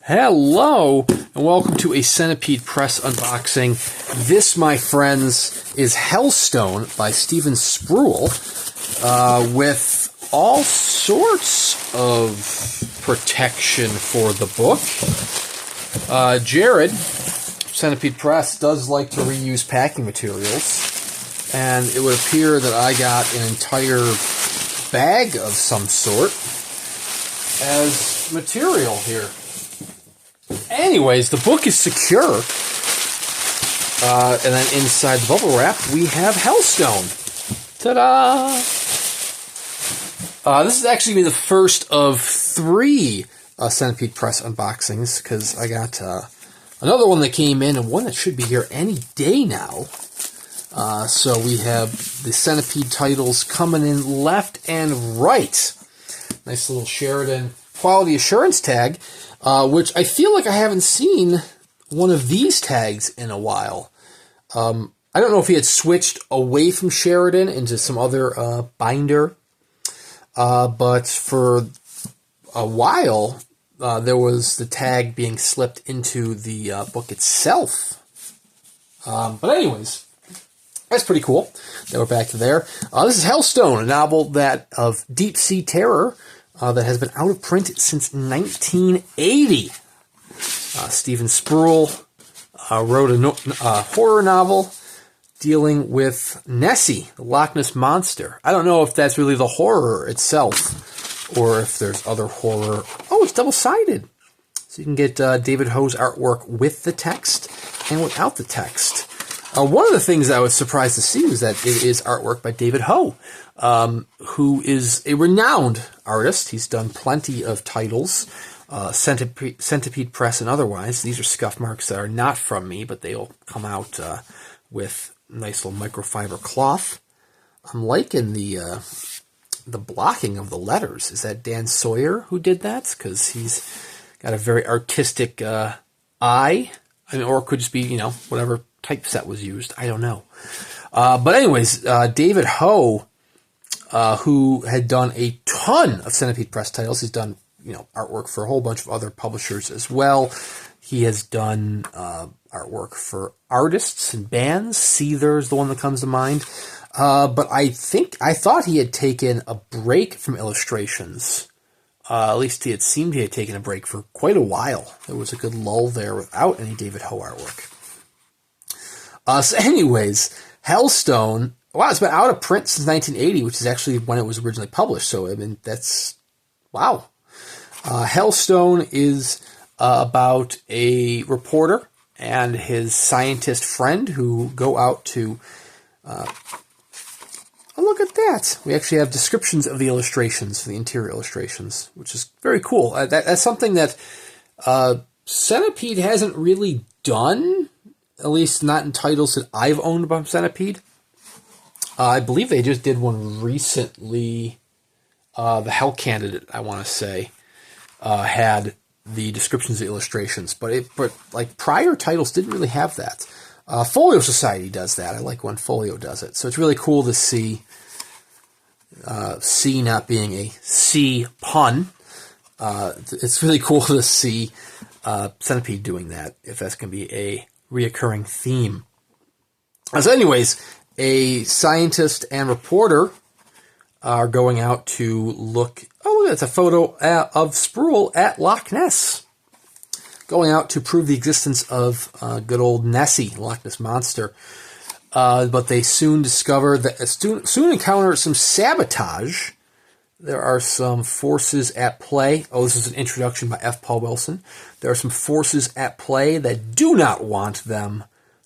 Hello, and welcome to a Centipede Press unboxing. This, my friends, is Hellstone by Steven Spruill, with all sorts of protection for the book. Jared, Centipede Press, does like to reuse packing materials, and it would appear that I got an entire bag of some sort as material here. Anyways, the book is secure, and then inside the bubble wrap, we have Hellstone. Ta-da! This is actually the first of 3 Centipede Press unboxings, because I got another one that came in, and one that should be here any day now. So we have the Centipede titles coming in left and right. Nice little Sheridan quality assurance tag. Which I feel like I haven't seen one of these tags in a while. I don't know if he had switched away from Sheridan into some other binder, but for a while there was the tag being slipped into the book itself. But anyways, that's pretty cool that we're back to there. This is Hellstone, a novel that of deep sea terror. That has been out of print since 1980. Steven Spruill wrote a horror novel dealing with Nessie, the Loch Ness Monster. I don't know if that's really the horror itself, or if there's other horror. Oh, it's double-sided. So you can get David Ho's artwork with the text and without the text. One of the things I was surprised to see was that it is artwork by David Ho, who is a renowned artist. He's done plenty of titles, Centipede Press and otherwise. These are scuff marks that are not from me, but they'll come out with nice little microfiber cloth. I'm liking the blocking of the letters. Is that Dan Sauer who did that? Because he's got a very artistic eye. I mean, or it could just be, you know, whatever typeset was used. I don't know. But anyways, David Ho, who had done a ton of Centipede Press titles. He's done, you know, artwork for a whole bunch of other publishers as well. He has done artwork for artists and bands. Seether is the one that comes to mind. But I thought he had taken a break from illustrations. At least he had seemed he had taken a break for quite a while. There was a good lull there without any David Ho artwork. So anyways, Hellstone, wow, it's been out of print since 1980, which is actually when it was originally published. So, I mean, that's, wow. Hellstone is about a reporter and his scientist friend who go out to, oh, look at that. We actually have descriptions of the illustrations, the interior illustrations, which is very cool. That's something that Centipede hasn't really done. At least not in titles that I've owned by Centipede. I believe they just did one recently. The Hell Candidate, I want to say, had the descriptions of illustrations, but like prior titles didn't really have that. Folio Society does that. I like when Folio does it. So it's really cool to see C not being a C pun. It's really cool to see Centipede doing that, if that's going to be a reoccurring theme. So anyways, a scientist and reporter are going out to look. Oh, look, it's a photo of Spruill at Loch Ness. Going out to prove the existence of good old Nessie, Loch Ness Monster. But they soon discover that, soon encounter some sabotage. There are some forces at play. Oh, this is an introduction by F. Paul Wilson. There are some forces at play that do not want them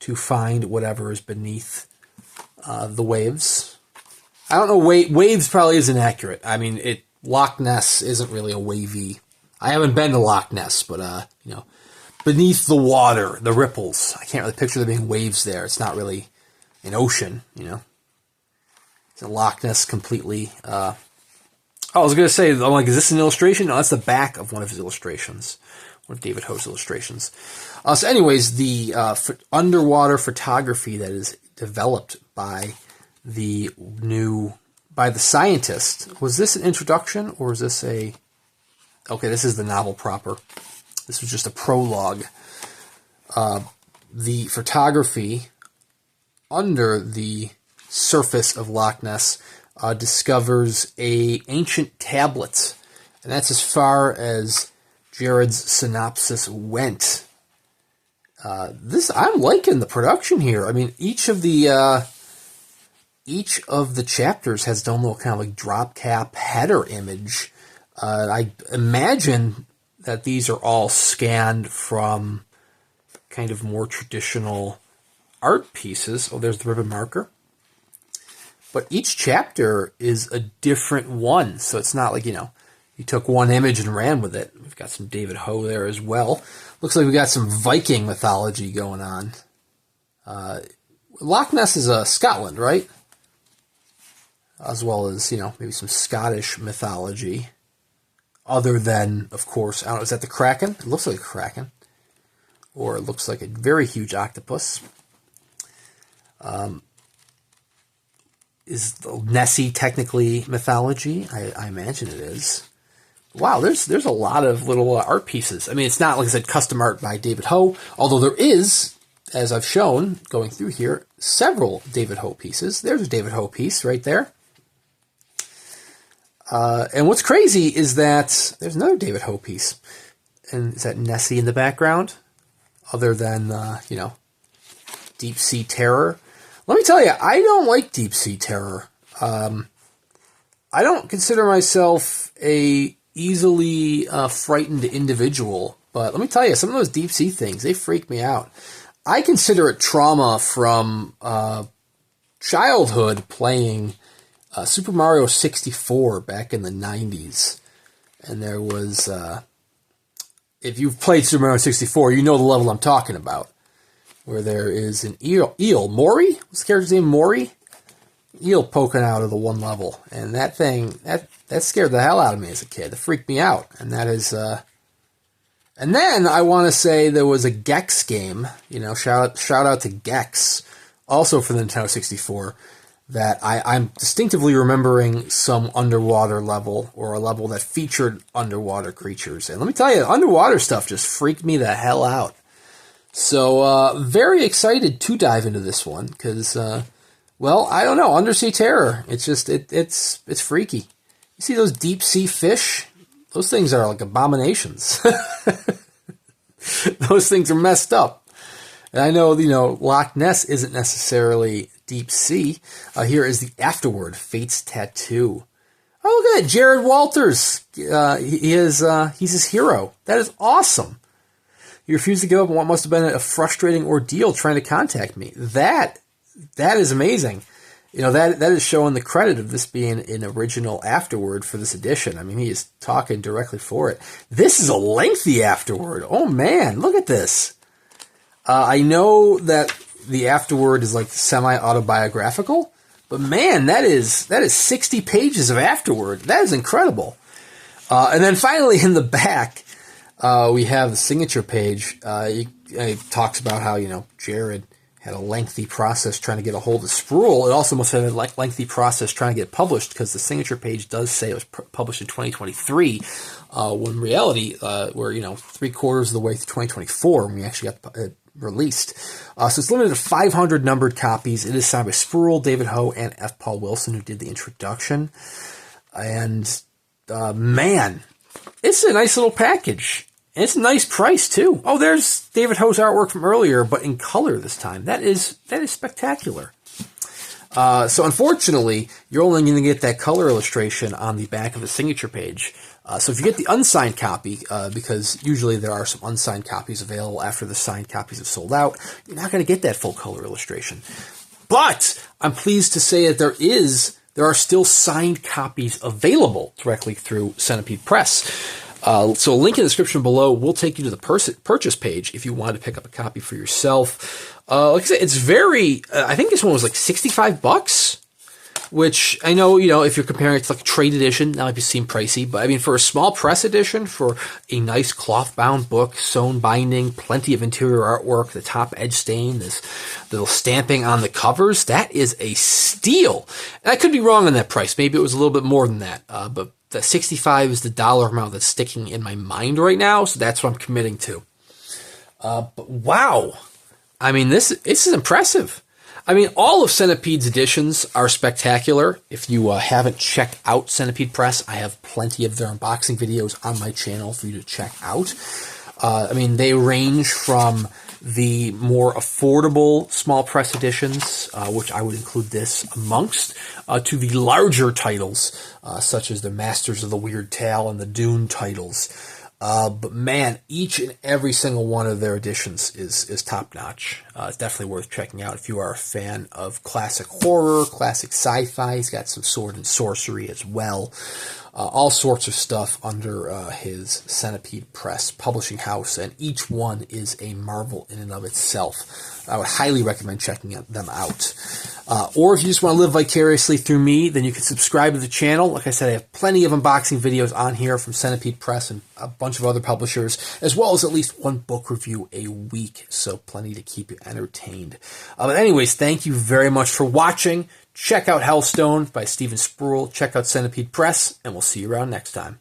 to find whatever is beneath the waves. I don't know, waves probably isn't accurate. I mean, Loch Ness isn't really a wavy. I haven't been to Loch Ness, but, you know, beneath the water, the ripples. I can't really picture there being waves there. It's not really an ocean, you know. It's a Loch Ness completely... I was going to say, I'm like, is this an illustration? No, that's the back of one of his illustrations. One of David Ho's illustrations. So anyways, the underwater photography that is developed by the scientist. Was this an introduction, or is this a... Okay, this is the novel proper. This was just a prologue. The photography under the surface of Loch Ness discovers a ancient tablet, and that's as far as Jared's synopsis went. I'm liking the production here. I mean, each of the chapters has its own little kind of like drop cap header image. I imagine that these are all scanned from kind of more traditional art pieces. Oh, there's the ribbon marker. But each chapter is a different one, so it's not like, you took one image and ran with it. We've got some David Ho there as well. Looks like we got some Viking mythology going on. Loch Ness is Scotland, right? As well as, maybe some Scottish mythology. Other than, of course, I don't know, is that the Kraken? It looks like a Kraken. Or it looks like a very huge octopus. Is Nessie technically mythology? I imagine it is. Wow, there's a lot of little art pieces. I mean, it's not, like I said, custom art by David Ho, although there is, as I've shown, going through here, several David Ho pieces. There's a David Ho piece right there. And what's crazy is that there's another David Ho piece. And is that Nessie in the background? Other than, Deep Sea Terror. Let me tell you, I don't like Deep Sea Terror. I don't consider myself a easily frightened individual, but let me tell you, some of those deep sea things, they freak me out. I consider it trauma from childhood playing Super Mario 64 back in the 90s. And there was, if you've played Super Mario 64, you know the level I'm talking about, where there is an eel, Mori? What's the character's name, Mori? Eel poking out of the one level, and that thing, that scared the hell out of me as a kid. It freaked me out, and that is, and then I want to say there was a Gex game, shout out to Gex, also for the Nintendo 64, that I'm distinctively remembering some underwater level, or a level that featured underwater creatures, and let me tell you, underwater stuff just freaked me the hell out. So, very excited to dive into this one, because, well, I don't know, Undersea Terror, it's just, it's freaky. You see those deep sea fish? Those things are like abominations. Those things are messed up. And I know, Loch Ness isn't necessarily deep sea. Here is the afterword, Fate's Tattoo. Oh, look at that, Jared Walters. He's his hero. That is awesome. He refused to give up on what must have been a frustrating ordeal trying to contact me. That is amazing. That is showing the credit of this being an original afterword for this edition. I mean, he is talking directly for it. This is a lengthy afterword. Oh, man, look at this. I know that the afterword is like semi-autobiographical, but man, that is 60 pages of afterword. That is incredible. And then finally in the back, we have the signature page. It talks about how, Jared had a lengthy process trying to get a hold of Spruill. It also must have been a lengthy process trying to get published, because the signature page does say it was published in 2023, when in reality, we're, 3/4 of the way through 2024 when we actually got released. So it's limited to 500 numbered copies. It is signed by Spruill, David Ho, and F. Paul Wilson, who did the introduction. And, man, it's a nice little package. And it's a nice price, too. Oh, there's David Ho's artwork from earlier, but in color this time. That is spectacular. So unfortunately, you're only going to get that color illustration on the back of the signature page. So if you get the unsigned copy, because usually there are some unsigned copies available after the signed copies have sold out, you're not going to get that full color illustration. But I'm pleased to say that there are still signed copies available directly through Centipede Press. So a link in the description below will take you to the purchase page if you want to pick up a copy for yourself. Like I said, it's very, I think this one was like $65, which I know, if you're comparing it to like a trade edition, that might seem pricey, but I mean, for a small press edition, for a nice cloth-bound book, sewn binding, plenty of interior artwork, the top edge stain, this little stamping on the covers, that is a steal. And I could be wrong on that price. Maybe it was a little bit more than that, but the 65 is the dollar amount that's sticking in my mind right now, so that's what I'm committing to. But wow, I mean, this is impressive. I mean, all of Centipede's editions are spectacular. If you haven't checked out Centipede Press, I have plenty of their unboxing videos on my channel for you to check out. I mean, they range from the more affordable small press editions, which I would include this amongst, to the larger titles, such as the Masters of the Weird Tale and the Dune titles. But man, each and every single one of their editions is top-notch. It's definitely worth checking out if you are a fan of classic horror, classic sci-fi. He's got some sword and sorcery as well. All sorts of stuff under his Centipede Press publishing house, and each one is a marvel in and of itself. I would highly recommend checking them out. Or if you just want to live vicariously through me, then you can subscribe to the channel. Like I said, I have plenty of unboxing videos on here from Centipede Press and a bunch of other publishers, as well as at least one book review a week, so plenty to keep you entertained. But anyways, thank you very much for watching. Check out Hellstone by Steven Spruill. Check out Centipede Press, and we'll see you around next time.